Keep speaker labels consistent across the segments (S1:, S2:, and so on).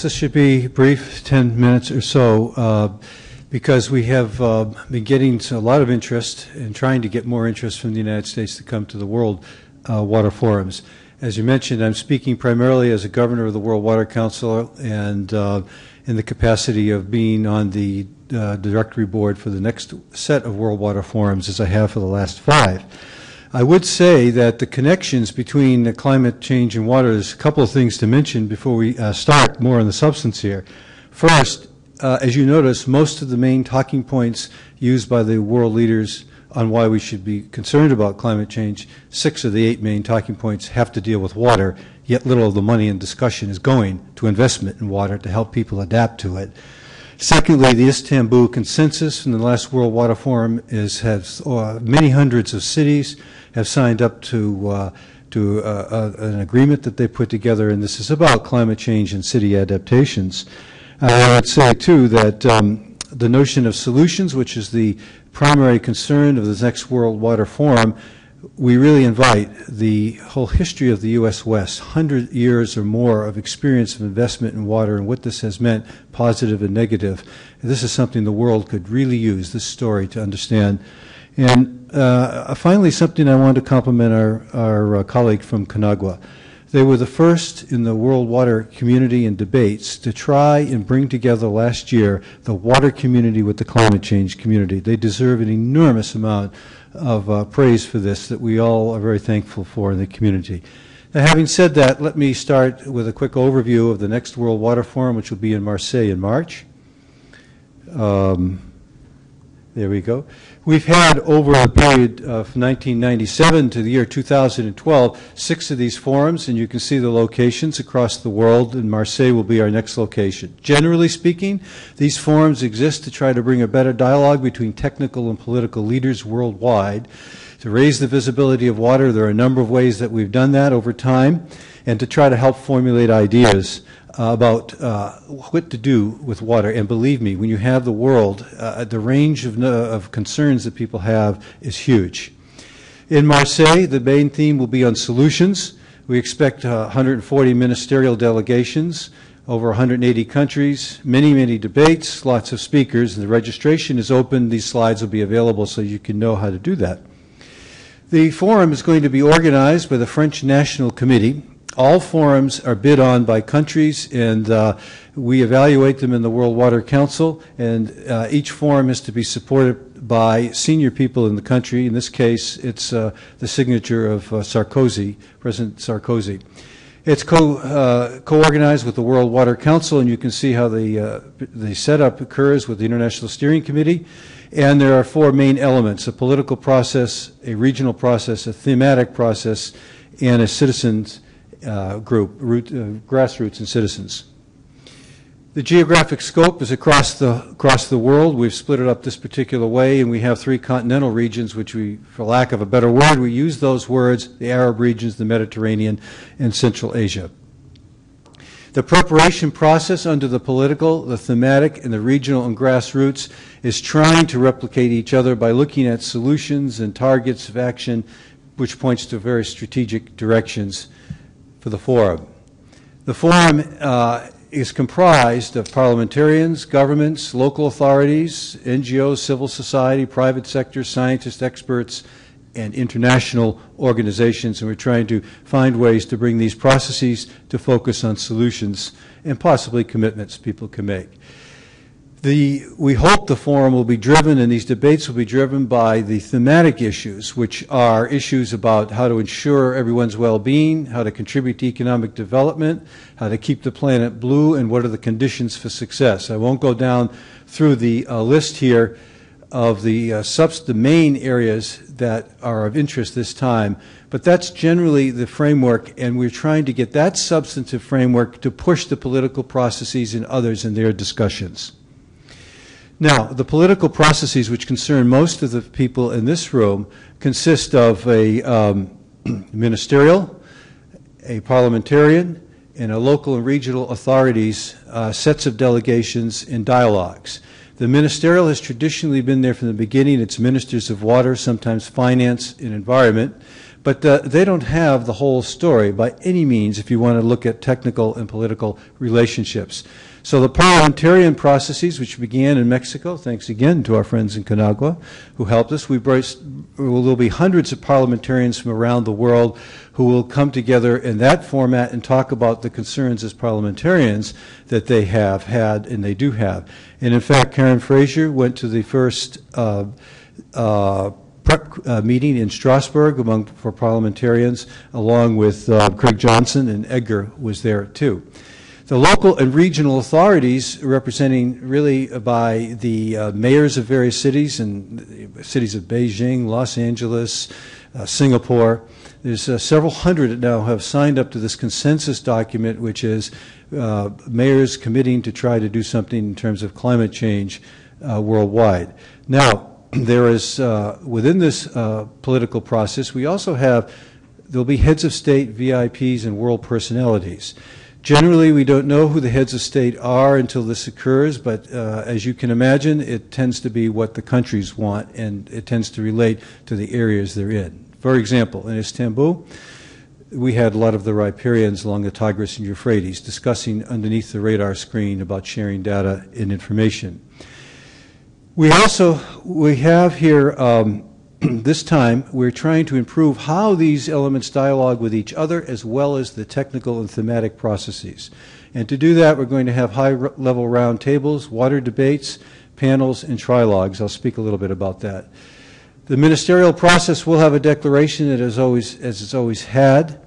S1: This should be brief, 10 minutes or so, because we have been getting a lot of interest and trying to get more interest from the United States to come to the World Water Forums. As you mentioned, I'm speaking primarily as a governor of the World Water Council and in the capacity of being on the directory board for the next set of World Water Forums, as I have for the last 5. I would say that the connections between climate change and water, there's a couple of things to mention before we start more on the substance here. First, as you notice, most of the main talking points used by the world leaders on why we should be concerned about climate change, 6 of the 8 main talking points have to deal with water, yet little of the money and discussion is going to investment in water to help people adapt to it. Secondly, the Istanbul Consensus from the last World Water Forum has many hundreds of cities have signed up to an agreement that they put together, and this is about climate change and city adaptations. I would say, too, that the notion of solutions, which is the primary concern of the next World Water Forum, we really invite the whole history of the U.S. West, 100 years or more of experience of investment in water and what this has meant, positive and negative. This is something the world could really use, this story, to understand. And finally, something I want to compliment our colleague from Conagua. They were the first in the world water community and debates to try and bring together last year the water community with the climate change community. They deserve an enormous amount of praise for this that we all are very thankful for in the community. Now, having said that, let me start with a quick overview of the next World Water Forum, which will be in Marseille in March. There we go. We've had, over a period of 1997 to the year 2012, 6 of these forums, and you can see the locations across the world, and Marseille will be our next location. Generally speaking, these forums exist to try to bring a better dialogue between technical and political leaders worldwide. To raise the visibility of water, there are a number of ways that we've done that over time, and to try to help formulate ideas about what to do with water. And believe me, when you have the world, the range of concerns that people have is huge. In Marseille, the main theme will be on solutions. We expect 140 ministerial delegations, over 180 countries, many, many debates, lots of speakers, and the registration is open. These slides will be available so you can know how to do that. The forum is going to be organized by the French National Committee. All forums are bid on by countries, and we evaluate them in the World Water Council, and each forum is to be supported by senior people in the country. In this case, it's the signature of Sarkozy, President Sarkozy. It's co-organized with the World Water Council, and you can see how the setup occurs with the International Steering Committee. And there are 4 main elements: a political process, a regional process, a thematic process, and a citizens group, grassroots and citizens. The geographic scope is across the world. We've split it up this particular way, and we have 3 continental regions, which we, for lack of a better word, we use those words: the Arab regions, the Mediterranean, and Central Asia. The preparation process under the political, the thematic, and the regional and grassroots is trying to replicate each other by looking at solutions and targets of action, which points to very strategic directions for the forum. The forum is comprised of parliamentarians, governments, local authorities, NGOs, civil society, private sector, scientists, experts, and international organizations, and we're trying to find ways to bring these processes to focus on solutions and possibly commitments people can make. We hope the forum will be driven, and these debates will be driven by the thematic issues, which are issues about how to ensure everyone's well-being, how to contribute to economic development, how to keep the planet blue, and what are the conditions for success. I won't go down through the list here of the main areas that are of interest this time, but that's generally the framework, and we're trying to get that substantive framework to push the political processes and others in their discussions. Now, the political processes which concern most of the people in this room consist of a ministerial, a parliamentarian, and a local and regional authorities, sets of delegations and dialogues. The ministerial has traditionally been there from the beginning. It's ministers of water, sometimes finance and environment. But they don't have the whole story by any means if you want to look at technical and political relationships. So the parliamentarian processes, which began in Mexico, thanks again to our friends in Canagua who helped us, there'll be hundreds of parliamentarians from around the world who will come together in that format and talk about the concerns as parliamentarians that they have had and they do have. And in fact, Karen Frazier went to the first prep meeting in Strasbourg for parliamentarians, along with Craig Johnson, and Edgar was there too. The local and regional authorities, representing really by the mayors of various cities, and the cities of Beijing, Los Angeles, Singapore. There's several hundred that now have signed up to this consensus document, which is mayors committing to try to do something in terms of climate change worldwide. Now, there is, within this political process, we also there'll be heads of state, VIPs, and world personalities. Generally, we don't know who the heads of state are until this occurs, but as you can imagine, it tends to be what the countries want, and it tends to relate to the areas they're in. For example, in Istanbul, we had a lot of the riparians along the Tigris and Euphrates discussing underneath the radar screen about sharing data and information. We have here, this time, we're trying to improve how these elements dialogue with each other as well as the technical and thematic processes. And to do that, we're going to have high-level round tables, water debates, panels, and trilogues. I'll speak a little bit about that. The ministerial process will have a declaration that as it's always had,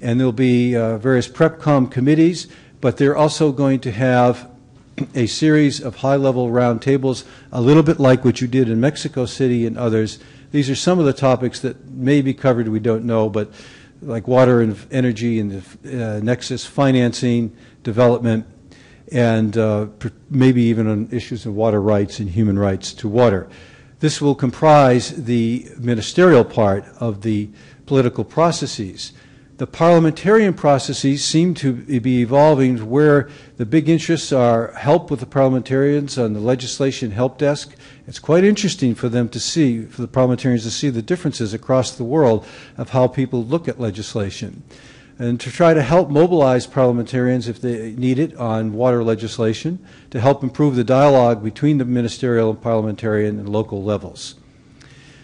S1: and there'll be various PrepCom committees, but they're also going to have a series of high-level round tables, a little bit like what you did in Mexico City and others. These are some of the topics that may be covered, we don't know, but like water and energy and the nexus, financing, development, and maybe even on issues of water rights and human rights to water. This will comprise the ministerial part of the political processes. The parliamentarian processes seem to be evolving where the big interests are help with the parliamentarians on the legislation help desk. It's quite interesting for them to see, for the parliamentarians to see the differences across the world of how people look at legislation. And to try to help mobilize parliamentarians, if they need it, on water legislation, to help improve the dialogue between the ministerial and parliamentarian and local levels.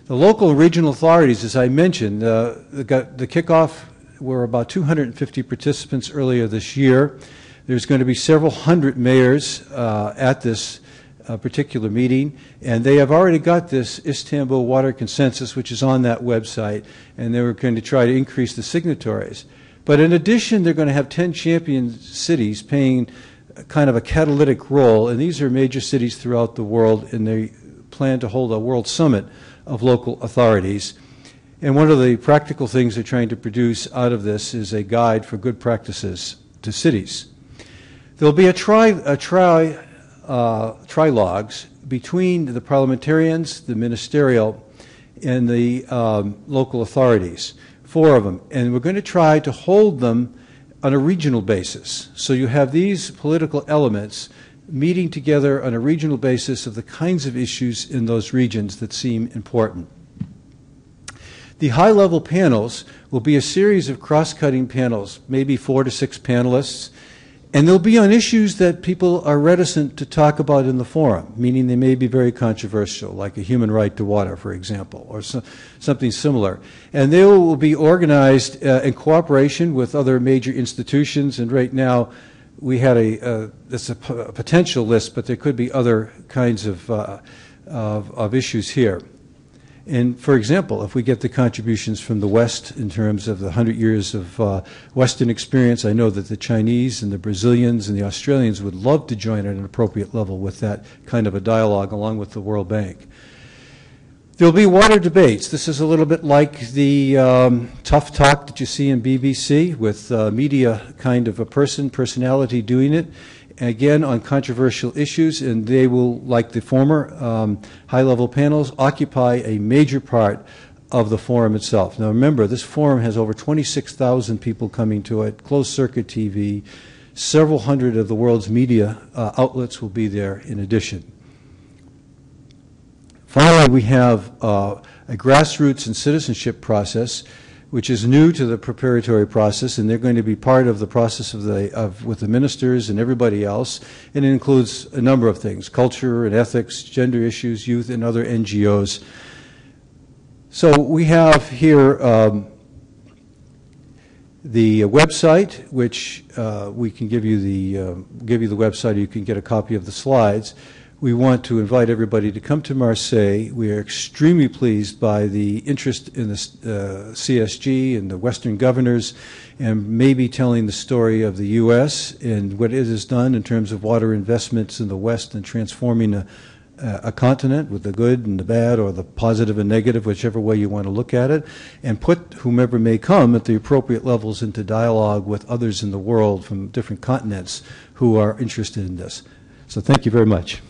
S1: The local and regional authorities, as I mentioned, the kickoff were about 250 participants earlier this year. There's going to be several hundred mayors at this particular meeting, and they have already got this Istanbul Water Consensus, which is on that website, and they were going to try to increase the signatories. But in addition, they're going to have 10 champion cities playing kind of a catalytic role, and these are major cities throughout the world, and they plan to hold a world summit of local authorities. And one of the practical things they're trying to produce out of this is a guide for good practices to cities. There'll be trilogues between the parliamentarians, the ministerial, and the local authorities, 4 of them. And we're going to try to hold them on a regional basis. So you have these political elements meeting together on a regional basis of the kinds of issues in those regions that seem important. The high-level panels will be a series of cross-cutting panels, maybe 4 to 6 panelists, and they'll be on issues that people are reticent to talk about in the forum, meaning they may be very controversial, like a human right to water, for example, or something similar. And they will be organized in cooperation with other major institutions, and right now we had it's a potential list, but there could be other kinds of issues here. And for example, if we get the contributions from the West in terms of the 100 years of Western experience, I know that the Chinese and the Brazilians and the Australians would love to join at an appropriate level with that kind of a dialogue along with the World Bank. There'll be water debates. This is a little bit like the tough talk that you see in BBC with media kind of a personality doing it. Again, on controversial issues, and they will, like the former high-level panels, occupy a major part of the forum itself. Now remember, this forum has over 26,000 people coming to it, closed-circuit TV, several hundred of the world's media outlets will be there in addition. Finally, we have a grassroots and citizenship process. which is new to the preparatory process, and they're going to be part of the process with the ministers and everybody else. And it includes a number of things: culture and ethics, gender issues, youth, and other NGOs. So we have here the website, which we can give you the website. You can get a copy of the slides. We want to invite everybody to come to Marseille. We are extremely pleased by the interest in the CSG and the Western governors, and maybe telling the story of the U.S. and what it has done in terms of water investments in the West and transforming a continent with the good and the bad, or the positive and negative, whichever way you want to look at it, and put whomever may come at the appropriate levels into dialogue with others in the world from different continents who are interested in this. So thank you very much.